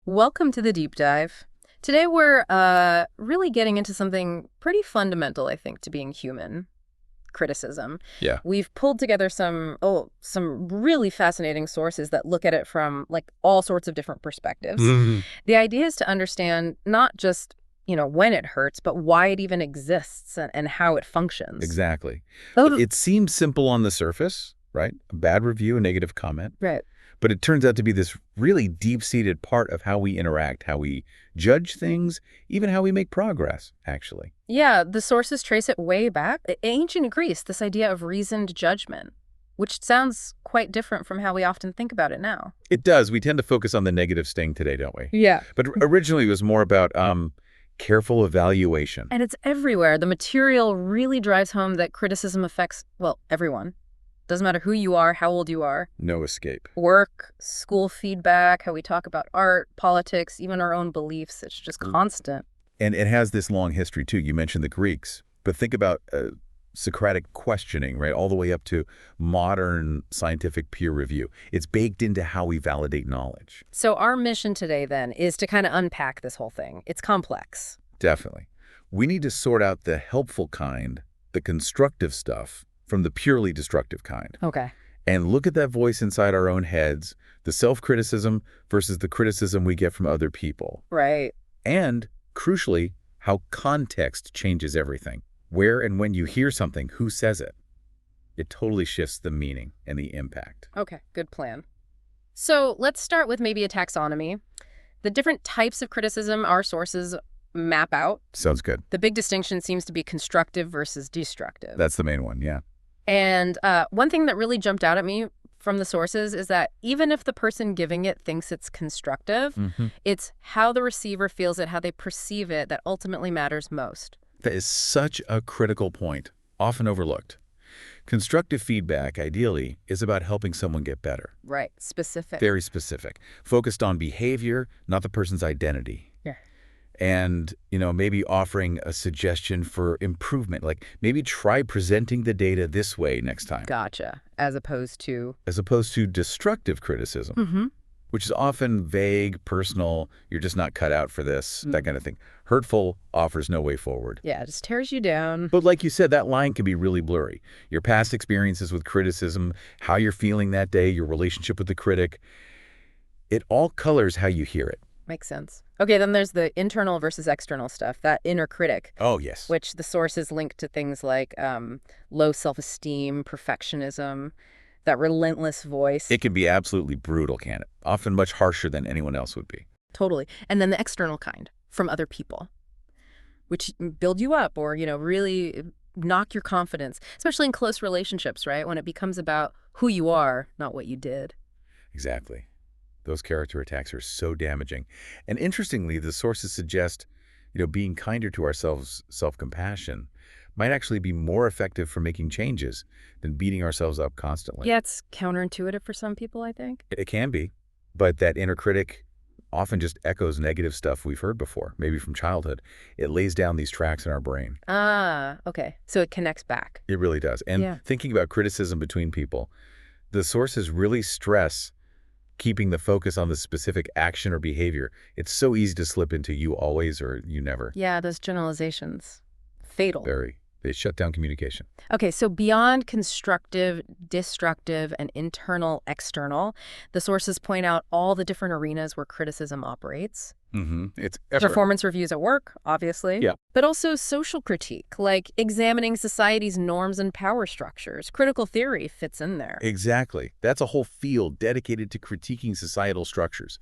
Welcome to the deep dive. Today we're really getting into something pretty fundamental, I think, to being human: criticism. Yeah. We've pulled together some really fascinating sources that look at it from all sorts of different perspectives. Mhm. The idea is to understand not just, when it hurts, but why it even exists and how it functions. Exactly. Oh, It seems simple on the surface, right? A bad review, a negative comment. right. But it turns out to be this really deep-seated part of how we interact, how we judge things, even how we make progress, actually. Yeah, the sources trace it way back. Ancient Greece, this idea of reasoned judgment, which sounds quite different from how we often think about it now. It does. We tend to focus on the negative sting today, don't we? Yeah. But originally it was more about careful evaluation. And it's everywhere. The material really drives home that criticism affects, well, everyone. Doesn't matter who you are, how old you are. No escape. Work, school feedback, how we talk about art, politics, even our own beliefs. It's just constant. And it has this long history, too. You mentioned the Greeks. But think about Socratic questioning, right, all the way up to modern scientific peer review. It's baked into how we validate knowledge. So our mission today, then, is to kind of unpack this whole thing. It's complex. Definitely. We need to sort out the helpful kind, the constructive stuff, from the purely destructive kind. Okay. And look at that voice inside our own heads, the self-criticism versus the criticism we get from other people. Right. And, crucially, how context changes everything. Where and when you hear something, who says it? It totally shifts the meaning and the impact. Okay, good plan. So let's start with maybe a taxonomy. The different types of criticism our sources map out. Sounds good. The big distinction seems to be constructive versus destructive. That's the main one, yeah. And one thing that really jumped out at me from the sources is that even if the person giving it thinks it's constructive, it's how the receiver feels it, how they perceive it, that ultimately matters most. That is such a critical point, often overlooked. Constructive feedback, ideally, is about helping someone get better. Right, specific. Very specific. Focused on behavior, not the person's identity. Yeah. And, maybe offering a suggestion for improvement, like maybe try presenting the data this way next time. Gotcha. As opposed to destructive criticism, which is often vague, personal, you're just not cut out for this, that kind of thing. Hurtful, offers no way forward. Yeah, just tears you down. But like you said, that line can be really blurry. Your past experiences with criticism, how you're feeling that day, your relationship with the critic, it all colors how you hear it. Makes sense. Okay, then there's the internal versus external stuff, that inner critic. Oh, yes. Which the sources link to things like low self-esteem, perfectionism, that relentless voice. It can be absolutely brutal, can it? Often much harsher than anyone else would be. Totally. And then the external kind, from other people, which build you up or, really knock your confidence, especially in close relationships, right? When it becomes about who you are, not what you did. Exactly. Those character attacks are so damaging. And interestingly, the sources suggest, being kinder to ourselves, self-compassion, might actually be more effective for making changes than beating ourselves up constantly. Yeah, it's counterintuitive for some people, I think. It can be, but that inner critic often just echoes negative stuff we've heard before, maybe from childhood. It lays down these tracks in our brain. Ah, okay. So it connects back. It really does. And thinking about criticism between people, the sources really stress keeping the focus on the specific action or behavior. It's so easy to slip into you always or you never. Yeah, those generalizations. Fatal. Very. They shut down communication. Okay, so beyond constructive, destructive, and internal, external, the sources point out all the different arenas where criticism operates. It's effort. Performance reviews at work, obviously. Yeah. But also social critique, like examining society's norms and power structures. Critical theory fits in there. Exactly. That's a whole field dedicated to critiquing societal structures.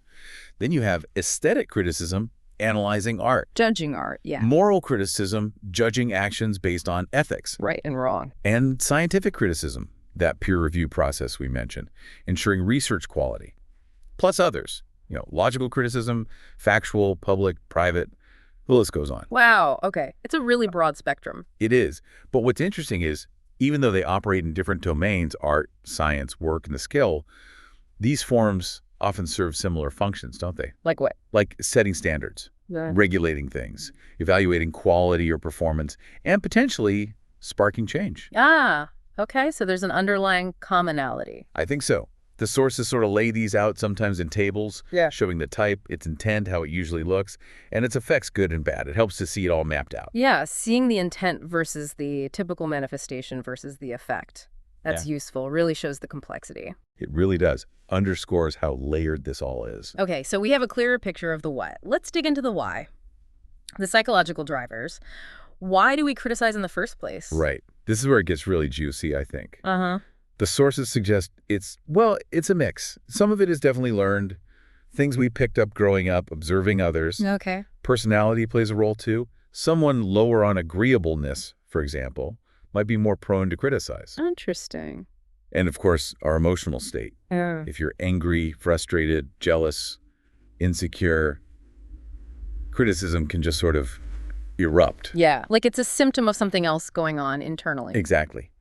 Then you have aesthetic criticism, analyzing art. Judging art, yeah. Moral criticism, judging actions based on ethics. Right and wrong. And scientific criticism, that peer review process we mentioned, ensuring research quality. Plus others, logical criticism, factual, public, private, the list goes on. Wow, okay. It's a really broad spectrum. It is. But what's interesting is, even though they operate in different domains, art, science, work, and the skill, these forms often serve similar functions, don't they? Like what? Like setting standards, regulating things, evaluating quality or performance, and potentially sparking change. Ah, okay. So there's an underlying commonality. I think so. The sources sort of lay these out sometimes in tables, Yeah. showing the type, its intent, how it usually looks, and its effects, good and bad. It helps to see it all mapped out. Yeah, seeing the intent versus the typical manifestation versus the effect. That's useful. Really shows the complexity. It really does. Underscores how layered this all is. Okay, so we have a clearer picture of the what. Let's dig into the why. The psychological drivers. Why do we criticize in the first place? Right. This is where it gets really juicy, I think. Uh-huh. The sources suggest it's a mix. Some of it is definitely learned, things we picked up growing up, observing others. Okay. Personality plays a role too. Someone lower on agreeableness, for example, might be more prone to criticize. Interesting. And of course, our emotional state. Yeah. If you're angry, frustrated, jealous, insecure, criticism can just sort of erupt. Yeah, like it's a symptom of something else going on internally. Exactly.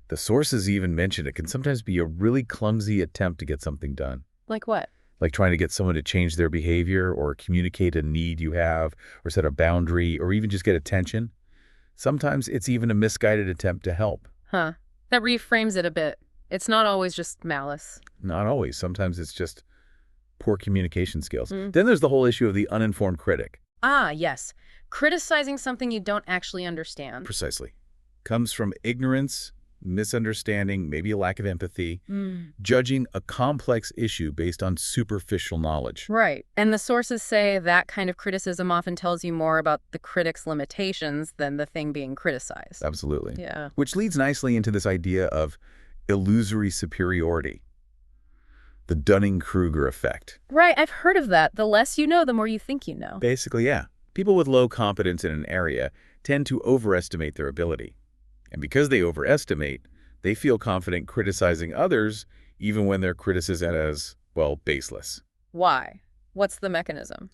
The sources even mention it can sometimes be a really clumsy attempt to get something done. Like what? Like trying to get someone to change their behavior or communicate a need you have or set a boundary or even just get attention. Sometimes it's even a misguided attempt to help. Huh. That reframes it a bit. It's not always just malice. Not always. Sometimes it's just poor communication skills. Then there's the whole issue of the uninformed critic. Ah, yes. Criticizing something you don't actually understand. Precisely. Comes from ignorance, misunderstanding, maybe a lack of empathy, judging a complex issue based on superficial knowledge. Right. And the sources say that kind of criticism often tells you more about the critic's limitations than the thing being criticized. Absolutely. Yeah. Which leads nicely into this idea of illusory superiority. The Dunning-Kruger effect. Right. I've heard of that. The less you know, the more you think you know. Basically, yeah. People with low competence in an area tend to overestimate their ability. And because they overestimate, they feel confident criticizing others even when their criticism is, well, baseless. Why? What's the mechanism?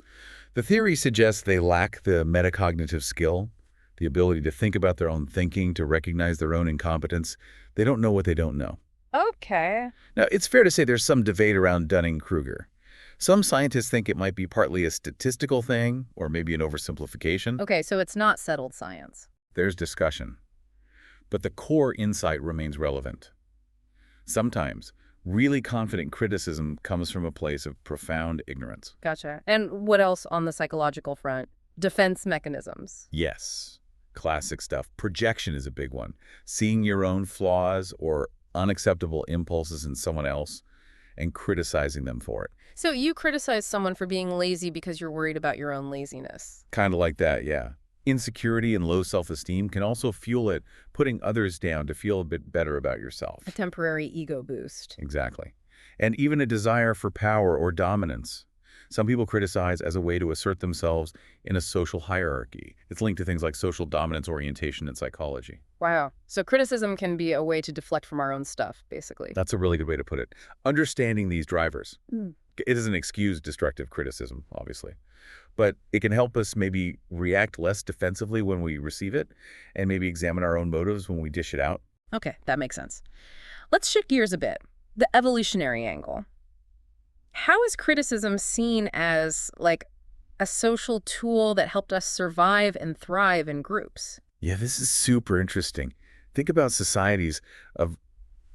The theory suggests they lack the metacognitive skill, the ability to think about their own thinking, to recognize their own incompetence. They don't know what they don't know. Okay. Now, it's fair to say there's some debate around Dunning-Kruger. Some scientists think it might be partly a statistical thing or maybe an oversimplification. Okay, so it's not settled science. There's discussion. But the core insight remains relevant. Sometimes, really confident criticism comes from a place of profound ignorance. Gotcha. And what else on the psychological front? Defense mechanisms. Yes, classic stuff. Projection is a big one. Seeing your own flaws or unacceptable impulses in someone else and criticizing them for it. So you criticize someone for being lazy because you're worried about your own laziness. Kind of like that, yeah. Insecurity and low self-esteem can also fuel it, putting others down to feel a bit better about yourself. A temporary ego boost. Exactly. And even a desire for power or dominance. Some people criticize as a way to assert themselves in a social hierarchy. It's linked to things like social dominance orientation in psychology. Wow. So criticism can be a way to deflect from our own stuff, basically. That's a really good way to put it. Understanding these drivers. It doesn't excuse destructive criticism, obviously. But it can help us maybe react less defensively when we receive it and maybe examine our own motives when we dish it out. Okay, that makes sense. Let's shift gears a bit. The evolutionary angle. How is criticism seen as, like, a social tool that helped us survive and thrive in groups? Yeah, this is super interesting. Think about societies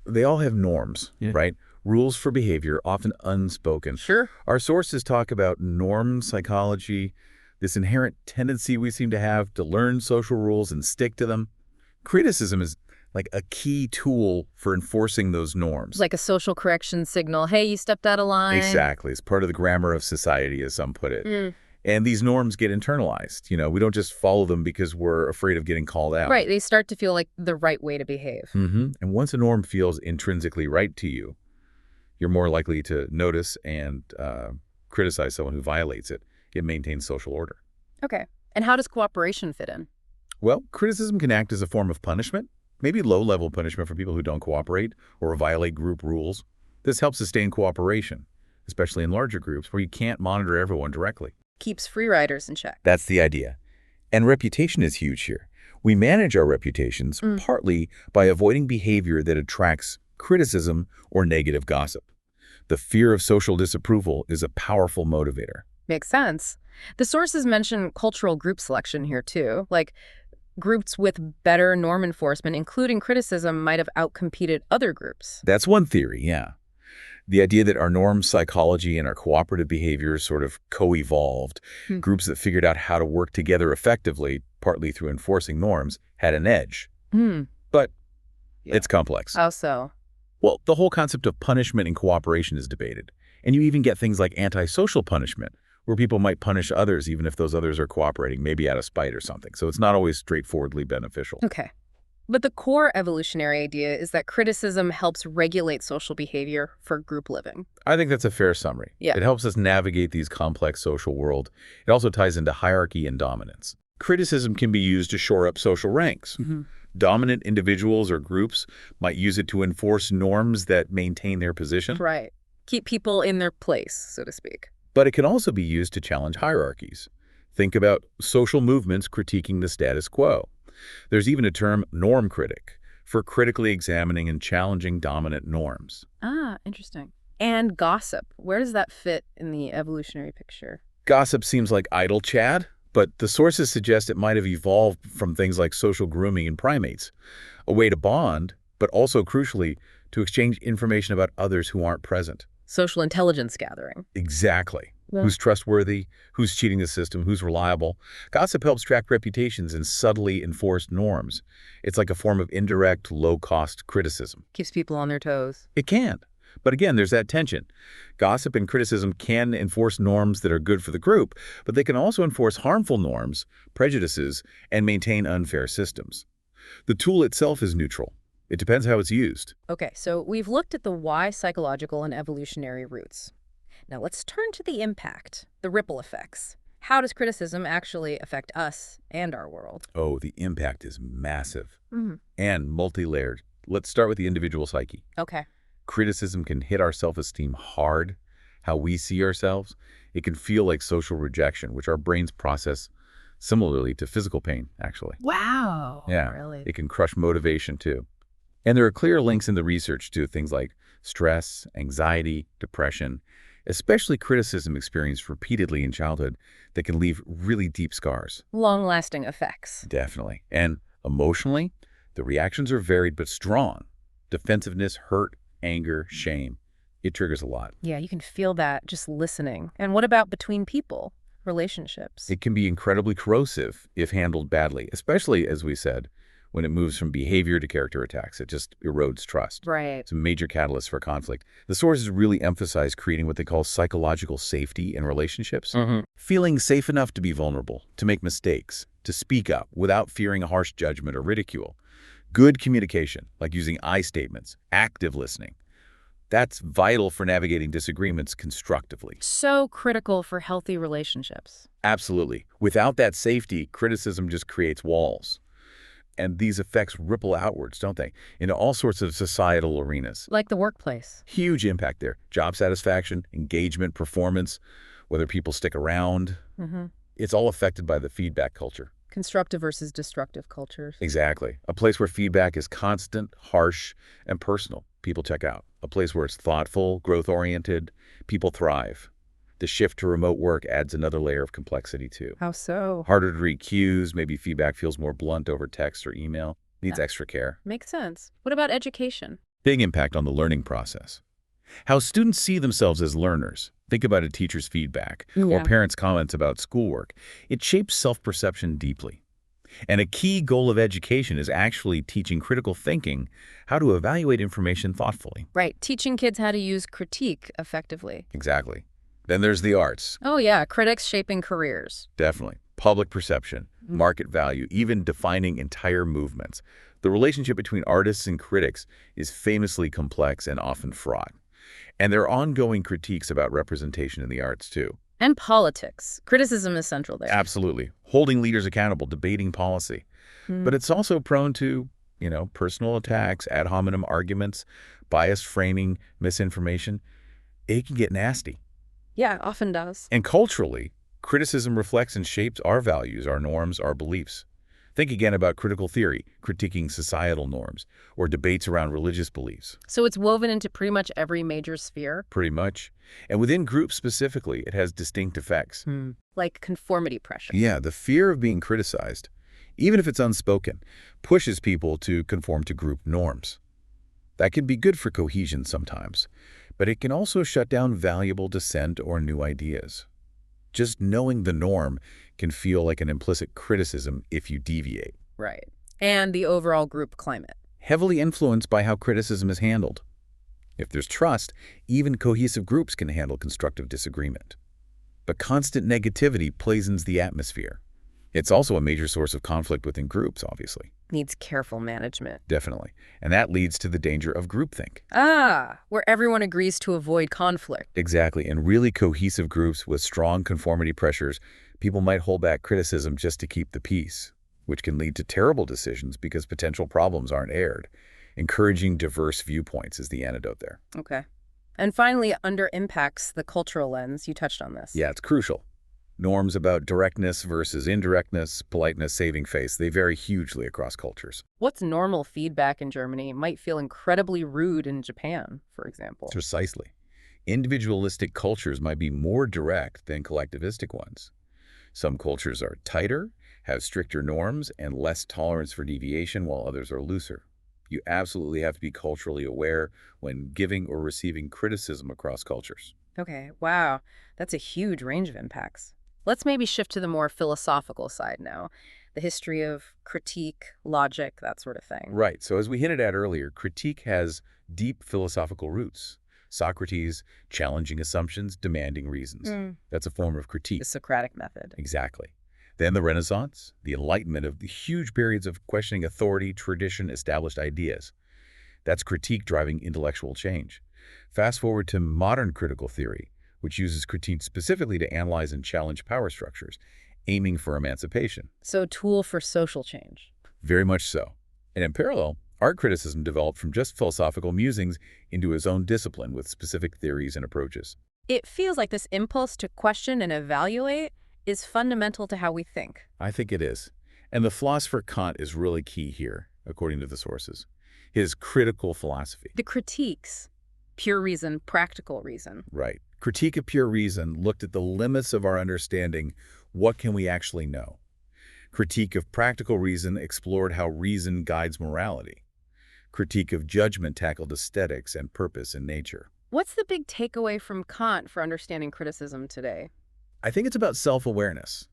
they all have norms, right? Rules for behavior, often unspoken. Sure. Our sources talk about norm psychology, this inherent tendency we seem to have to learn social rules and stick to them. Criticism is like a key tool for enforcing those norms. Like a social correction signal. Hey, you stepped out of line. Exactly. It's part of the grammar of society, as some put it. And these norms get internalized. You know, we don't just follow them because we're afraid of getting called out. Right. They start to feel like the right way to behave. And once a norm feels intrinsically right to you, you're more likely to notice and criticize someone who violates it. It maintains social order. Okay. And how does cooperation fit in? Well, criticism can act as a form of punishment, maybe low-level punishment for people who don't cooperate or violate group rules. This helps sustain cooperation, especially in larger groups where you can't monitor everyone directly. Keeps free riders in check. That's the idea. And reputation is huge here. We manage our reputations partly by avoiding behavior that attracts criticism or negative gossip. The fear of social disapproval is a powerful motivator. Makes sense. The sources mention cultural group selection here too. Like, groups with better norm enforcement, including criticism, might have outcompeted other groups. That's one theory, yeah. The idea that our norm psychology and our cooperative behaviors sort of co-evolved, Hmm. groups that figured out how to work together effectively, partly through enforcing norms, had an edge. Hmm. But Yeah. it's complex. How so? Well, the whole concept of punishment and cooperation is debated. And you even get things like antisocial punishment, where people might punish others even if those others are cooperating, maybe out of spite or something. So it's not always straightforwardly beneficial. Okay. But the core evolutionary idea is that criticism helps regulate social behavior for group living. I think that's a fair summary. Yeah. It helps us navigate these complex social world. It also ties into hierarchy and dominance. Criticism can be used to shore up social ranks. Mm-hmm. Dominant individuals or groups might use it to enforce norms that maintain their position. Right. Keep people in their place, so to speak. But it can also be used to challenge hierarchies. Think about social movements critiquing the status quo. There's even a term, norm critic, for critically examining and challenging dominant norms. Ah, interesting. And gossip. Where does that fit in the evolutionary picture? Gossip seems like idle chat, but the sources suggest it might have evolved from things like social grooming in primates, a way to bond, but also, crucially, to exchange information about others who aren't present. Social intelligence gathering. Exactly. Yeah. Who's trustworthy, who's cheating the system, who's reliable. Gossip helps track reputations and subtly enforced norms. It's like a form of indirect, low-cost criticism. Keeps people on their toes. It can. But again, there's that tension. Gossip and criticism can enforce norms that are good for the group, but they can also enforce harmful norms, prejudices, and maintain unfair systems. The tool itself is neutral. It depends how it's used. Okay, so we've looked at the why psychological and evolutionary roots. Now let's turn to the impact, the ripple effects. How does criticism actually affect us and our world? Oh, the impact is massive Mm-hmm. and multi-layered. Let's start with the individual psyche. Okay. Criticism can hit our self-esteem hard, how we see ourselves. It can feel like social rejection, which our brains process similarly to physical pain, actually. Wow. Yeah, Really? it can crush motivation too. And there are clear links in the research to things like stress, anxiety, depression, especially criticism experienced repeatedly in childhood that can leave really deep scars. Long-lasting effects. Definitely. And emotionally, the reactions are varied but strong. Defensiveness, hurt, anger, shame. It triggers a lot. Yeah, you can feel that just listening. And what about between people, relationships? It can be incredibly corrosive if handled badly, especially, as we said, when it moves from behavior to character attacks. It just erodes trust. Right. It's a major catalyst for conflict. The sources really emphasize creating what they call psychological safety in relationships. Mm-hmm. Feeling safe enough to be vulnerable, to make mistakes, to speak up without fearing a harsh judgment or ridicule. Good communication, like using I statements, active listening. That's vital for navigating disagreements constructively. So critical for healthy relationships. Absolutely. Without that safety, criticism just creates walls. And these effects ripple outwards, don't they, into all sorts of societal arenas. Like the workplace. Huge impact there. Job satisfaction, engagement, performance, whether people stick around. Mm-hmm. It's all affected by the feedback culture. Constructive versus destructive cultures. Exactly. A place where feedback is constant, harsh, and personal. People check out. A place where it's thoughtful, growth-oriented. People thrive. The shift to remote work adds another layer of complexity, too. How so? Harder to read cues, maybe feedback feels more blunt over text or email. Needs extra care. Makes sense. What about education? Big impact on the learning process. How students see themselves as learners. Think about a teacher's feedback or parents' comments about schoolwork. It shapes self-perception deeply. And a key goal of education is actually teaching critical thinking, how to evaluate information thoughtfully. Right. Teaching kids how to use critique effectively. Exactly. Then there's the arts. Oh, yeah. Critics shaping careers. Definitely. Public perception, market value, even defining entire movements. The relationship between artists and critics is famously complex and often fraught. And there are ongoing critiques about representation in the arts, too. And politics. Criticism is central there. Absolutely. Holding leaders accountable, debating policy. But it's also prone to, personal attacks, ad hominem arguments, biased framing, misinformation. It can get nasty. Yeah, it often does. And culturally, criticism reflects and shapes our values, our norms, our beliefs. Think again about critical theory, critiquing societal norms, or debates around religious beliefs. So it's woven into pretty much every major sphere? Pretty much. And within groups specifically, it has distinct effects. Like conformity pressure. Yeah, the fear of being criticized, even if it's unspoken, pushes people to conform to group norms. That can be good for cohesion sometimes, But it can also shut down valuable dissent or new ideas. Just knowing the norm can feel like an implicit criticism if you deviate. Right. And the overall group climate. Heavily influenced by how criticism is handled. If there's trust, even cohesive groups can handle constructive disagreement. But constant negativity poisons the atmosphere. It's also a major source of conflict within groups, obviously. Needs careful management. Definitely. And that leads to the danger of groupthink. Where everyone agrees to avoid conflict. Exactly. In really cohesive groups with strong conformity pressures, people might hold back criticism just to keep the peace, which can lead to terrible decisions because potential problems aren't aired. Encouraging diverse viewpoints is the antidote there. Okay. And finally, under impacts the cultural lens. You touched on this. Yeah, it's crucial. Norms about directness versus indirectness, politeness, saving face, they vary hugely across cultures. What's normal feedback in Germany might feel incredibly rude in Japan, for example. Precisely. Individualistic cultures might be more direct than collectivistic ones. Some cultures are tighter, have stricter norms, and less tolerance for deviation, while others are looser. You absolutely have to be culturally aware when giving or receiving criticism across cultures. Okay, wow. That's a huge range of impacts. Let's maybe shift to the more philosophical side now. The history of critique, logic, that sort of thing. Right. So as we hinted at earlier, critique has deep philosophical roots. Socrates, challenging assumptions, demanding reasons. That's a form of critique. The Socratic method. Exactly. Then the Renaissance, the Enlightenment of the huge periods of questioning authority, tradition, established ideas. That's critique driving intellectual change. Fast forward to modern critical theory, which uses critique specifically to analyze and challenge power structures, aiming for emancipation. So a tool for social change. Very much so. And in parallel, art criticism developed from just philosophical musings into its own discipline with specific theories and approaches. It feels like this impulse to question and evaluate is fundamental to how we think. I think it is. And the philosopher Kant is really key here, according to the sources. His critical philosophy. The critiques, pure reason, practical reason. Right. Critique of pure reason looked at the limits of our understanding. What can we actually know? Critique of practical reason explored how reason guides morality. Critique of judgment tackled aesthetics and purpose in nature. What's the big takeaway from Kant for understanding criticism today? I think it's about self-awareness.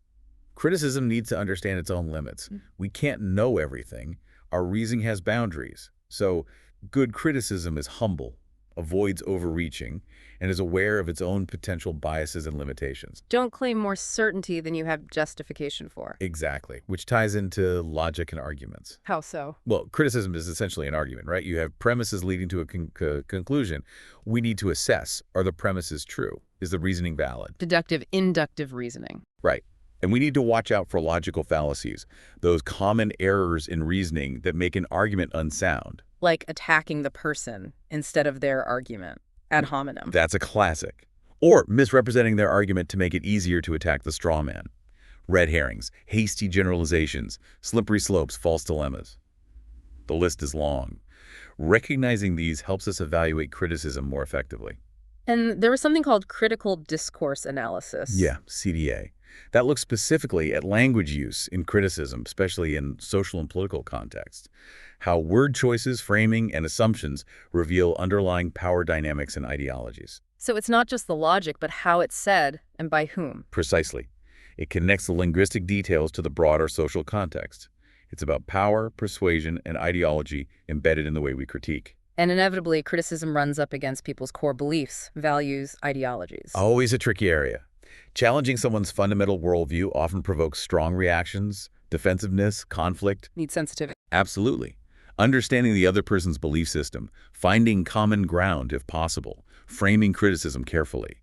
Criticism needs to understand its own limits. We can't know everything. Our reasoning has boundaries. So good criticism is humble, avoids overreaching, and is aware of its own potential biases and limitations. Don't claim more certainty than you have justification for. Exactly, which ties into logic and arguments. How so? Well, criticism is essentially an argument, right? You have premises leading to a conclusion. We need to assess, are the premises true? Is the reasoning valid? Deductive, inductive reasoning. Right. And we need to watch out for logical fallacies, those common errors in reasoning that make an argument unsound. Like attacking the person instead of their argument, ad hominem. That's a classic. Or misrepresenting their argument to make it easier to attack the straw man. Red herrings, hasty generalizations, slippery slopes, false dilemmas. The list is long. Recognizing these helps us evaluate criticism more effectively. And there was something called critical discourse analysis. Yeah, CDA. That looks specifically at language use in criticism, especially in social and political contexts. How word choices, framing, and assumptions reveal underlying power dynamics and ideologies. So it's not just the logic, but how it's said and by whom. Precisely. It connects the linguistic details to the broader social context. It's about power, persuasion, and ideology embedded in the way we critique. And inevitably, criticism runs up against people's core beliefs, values, ideologies. Always a tricky area. Challenging someone's fundamental worldview often provokes strong reactions, defensiveness, conflict. Need sensitivity. Absolutely. Understanding the other person's belief system, finding common ground if possible, framing criticism carefully.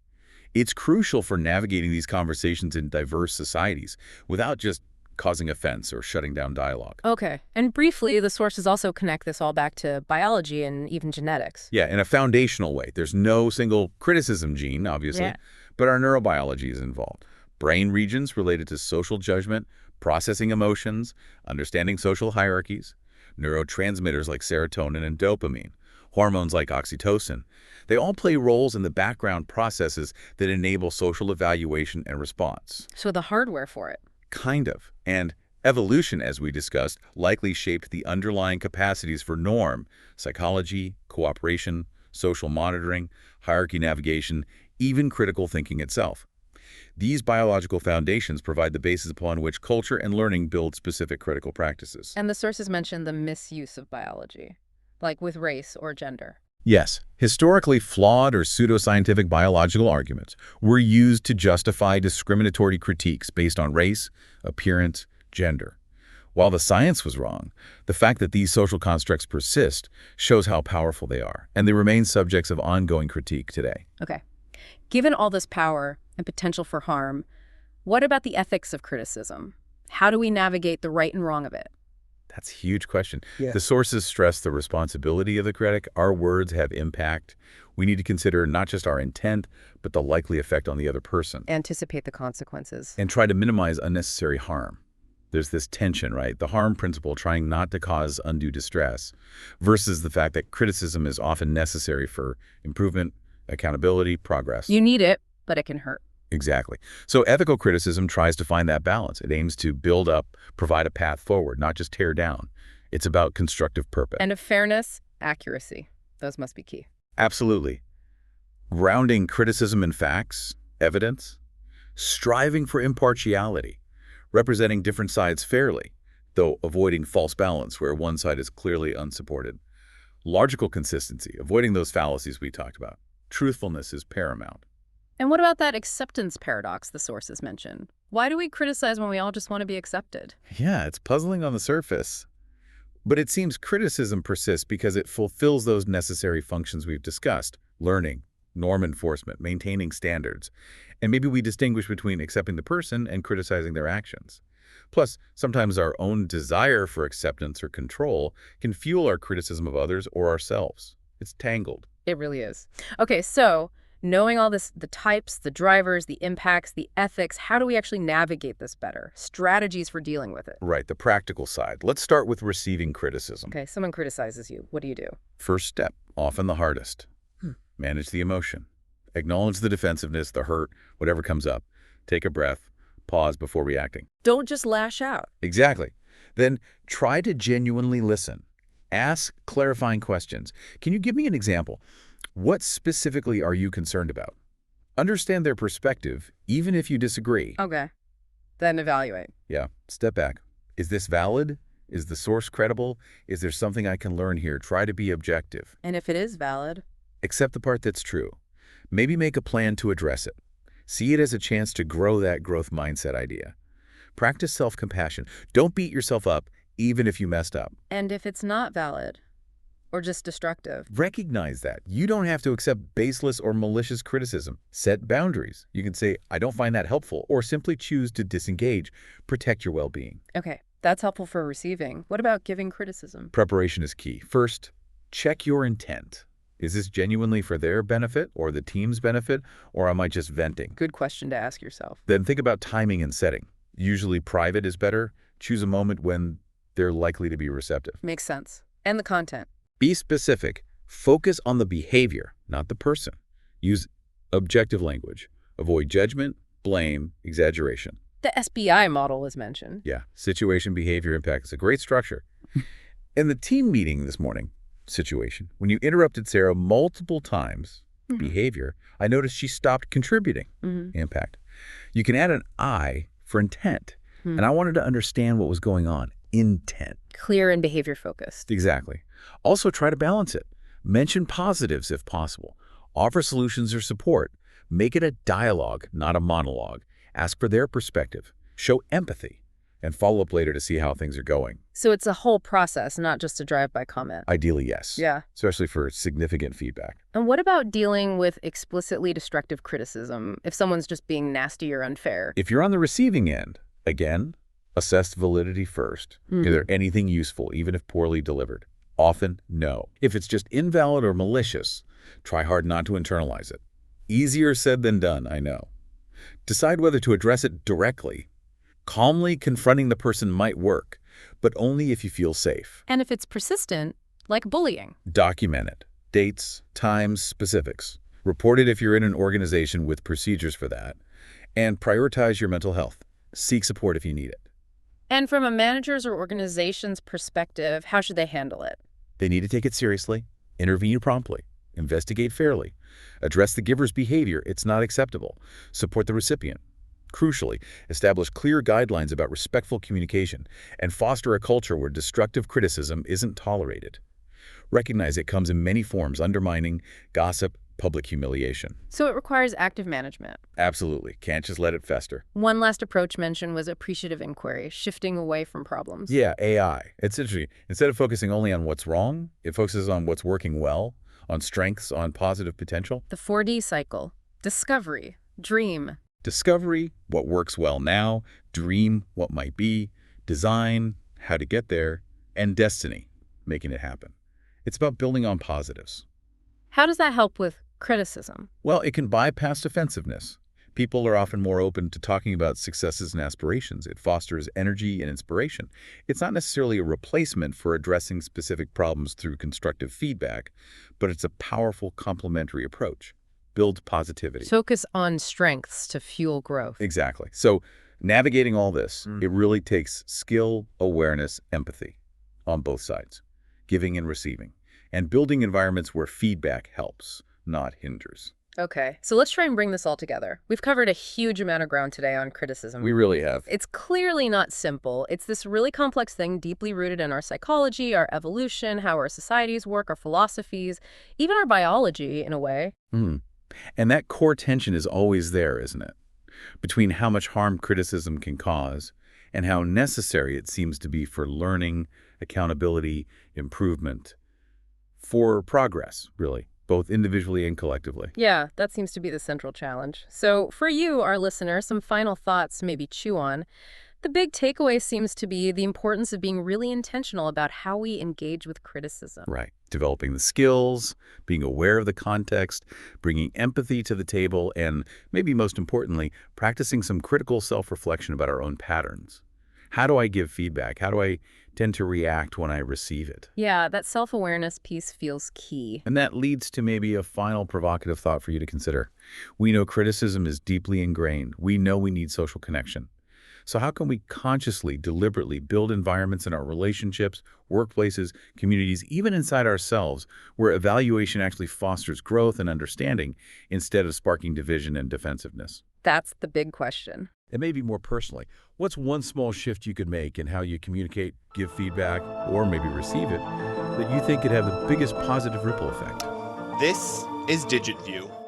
It's crucial for navigating these conversations in diverse societies without just causing offense or shutting down dialogue. Okay. And briefly, the sources also connect this all back to biology and even genetics. Yeah, in a foundational way. There's no single criticism gene, obviously, but our neurobiology is involved. Brain regions related to social judgment, processing emotions, understanding social hierarchies, neurotransmitters like serotonin and dopamine, hormones like oxytocin. They all play roles in the background processes that enable social evaluation and response. So the hardware for it. Kind of. And evolution, as we discussed, likely shaped the underlying capacities for norm, psychology, cooperation, social monitoring, hierarchy navigation, even critical thinking itself. These biological foundations provide the basis upon which culture and learning build specific critical practices. And the sources mention the misuse of biology, like with race or gender. Yes, historically flawed or pseudoscientific biological arguments were used to justify discriminatory critiques based on race, appearance, gender. While the science was wrong, the fact that these social constructs persist shows how powerful they are, and they remain subjects of ongoing critique today. Okay. Given all this power and potential for harm, what about the ethics of criticism? How do we navigate the right and wrong of it? That's a huge question. Yeah. The sources stress the responsibility of the critic. Our words have impact. We need to consider not just our intent, but the likely effect on the other person. Anticipate the consequences. And try to minimize unnecessary harm. There's this tension, right? The harm principle, trying not to cause undue distress, versus the fact that criticism is often necessary for improvement, accountability, progress. You need it, but it can hurt. Exactly. So ethical criticism tries to find that balance. It aims to build up, provide a path forward, not just tear down. It's about constructive purpose. And of fairness, accuracy. Those must be key. Absolutely. Grounding criticism in facts, evidence, striving for impartiality, representing different sides fairly, though avoiding false balance where one side is clearly unsupported. Logical consistency, avoiding those fallacies we talked about. Truthfulness is paramount. And what about that acceptance paradox the sources mention? Why do we criticize when we all just want to be accepted? Yeah, it's puzzling on the surface. But it seems criticism persists because it fulfills those necessary functions we've discussed: learning, norm enforcement, maintaining standards. And maybe we distinguish between accepting the person and criticizing their actions. Plus, sometimes our own desire for acceptance or control can fuel our criticism of others or ourselves. It's tangled. It really is. Okay, so knowing all this, the types, the drivers, the impacts, the ethics, how do we actually navigate this better? Strategies for dealing with it. Right, the practical side. Let's start with receiving criticism. Okay, someone criticizes you. What do you do? First step, often the hardest. Manage the emotion. Acknowledge the defensiveness, the hurt, whatever comes up. Take a breath, pause before reacting. Don't just lash out. Exactly. Then try to genuinely listen. Ask clarifying questions. Can you give me an example? What specifically are you concerned about? Understand their perspective, even if you disagree. Okay. Then evaluate. Yeah, step back. Is this valid? Is the source credible? Is there something I can learn here? Try to be objective. And if it is valid? Accept the part that's true. Maybe make a plan to address it. See it as a chance to grow that growth mindset idea. Practice self-compassion. Don't beat yourself up, even if you messed up. And if it's not valid? Or just destructive? Recognize that. You don't have to accept baseless or malicious criticism. Set boundaries. You can say, I don't find that helpful, or simply choose to disengage. Protect your well-being. Okay, that's helpful for receiving. What about giving criticism? Preparation is key. First, check your intent. Is this genuinely for their benefit or the team's benefit, or am I just venting? Good question to ask yourself. Then think about timing and setting. Usually private is better. Choose a moment when they're likely to be receptive. Makes sense. And the content. Be specific. Focus on the behavior, not the person. Use objective language. Avoid judgment, blame, exaggeration. The SBI model was mentioned. Yeah, situation, behavior, impact is a great structure. In the team meeting this morning, situation, when you interrupted Sarah multiple times, behavior, I noticed she stopped contributing, impact. You can add an I for intent, and I wanted to understand what was going on, intent. Clear and behavior focused. Exactly. Also try to balance it. Mention positives if possible. Offer solutions or support. Make it a dialogue, not a monologue. Ask for their perspective. Show empathy. And follow up later to see how things are going. So it's a whole process, not just a drive-by comment. Ideally, yes. Yeah. Especially for significant feedback. And what about dealing with explicitly destructive criticism if someone's just being nasty or unfair? If you're on the receiving end, again, assess validity first. Is there anything useful, even if poorly delivered? Often, no. If it's just invalid or malicious, try hard not to internalize it. Easier said than done, I know. Decide whether to address it directly. Calmly confronting the person might work, but only if you feel safe. And if it's persistent, like bullying. Document it. Dates, times, specifics. Report it if you're in an organization with procedures for that. And prioritize your mental health. Seek support if you need it. And from a manager's or organization's perspective, how should they handle it? They need to take it seriously, intervene promptly, Investigate fairly. Address the giver's behavior. It's not acceptable. Support the recipient. Crucially, establish clear guidelines about respectful communication and foster a culture where destructive criticism isn't tolerated. Recognize it comes in many forms: undermining, gossip, public humiliation. So it requires active management. Absolutely. Can't just let it fester. One last approach mentioned was appreciative inquiry, shifting away from problems. Yeah, AI. It's interesting. Instead of focusing only on what's wrong, it focuses on what's working well, on strengths, on positive potential. The 4D cycle: discovery, dream. Discovery, what works well now; dream, what might be; design, how to get there; and destiny, making it happen. It's about building on positives. How does that help with criticism? Well, it can bypass defensiveness. People are often more open to talking about successes and aspirations. It fosters energy and inspiration. It's not necessarily a replacement for addressing specific problems through constructive feedback, but it's a powerful complementary approach. Build positivity. Focus on strengths to fuel growth. Exactly. So navigating all this, it really takes skill, awareness, empathy on both sides, giving and receiving, and building environments where feedback helps, not hinders. Okay, so let's try and bring this all together. We've covered a huge amount of ground today on criticism. We really have. It's clearly not simple. It's this really complex thing deeply rooted in our psychology, our evolution, how our societies work, our philosophies, even our biology in a way. And that core tension is always there, isn't it? Between how much harm criticism can cause and how necessary it seems to be for learning, accountability, improvement, for progress, really, both individually and collectively. Yeah, that seems to be the central challenge. So for you, our listener, some final thoughts to maybe chew on. The big takeaway seems to be the importance of being really intentional about how we engage with criticism. Right. Developing the skills, being aware of the context, bringing empathy to the table, and maybe most importantly, practicing some critical self-reflection about our own patterns. How do I give feedback? How do I tend to react when I receive it? Yeah, that self-awareness piece feels key. And that leads to maybe a final provocative thought for you to consider. We know criticism is deeply ingrained. We know we need social connection. So how can we consciously, deliberately build environments in our relationships, workplaces, communities, even inside ourselves, where evaluation actually fosters growth and understanding instead of sparking division and defensiveness? That's the big question. And maybe more personally, what's one small shift you could make in how you communicate, give feedback, or maybe receive it, that you think could have the biggest positive ripple effect? This is DigitView.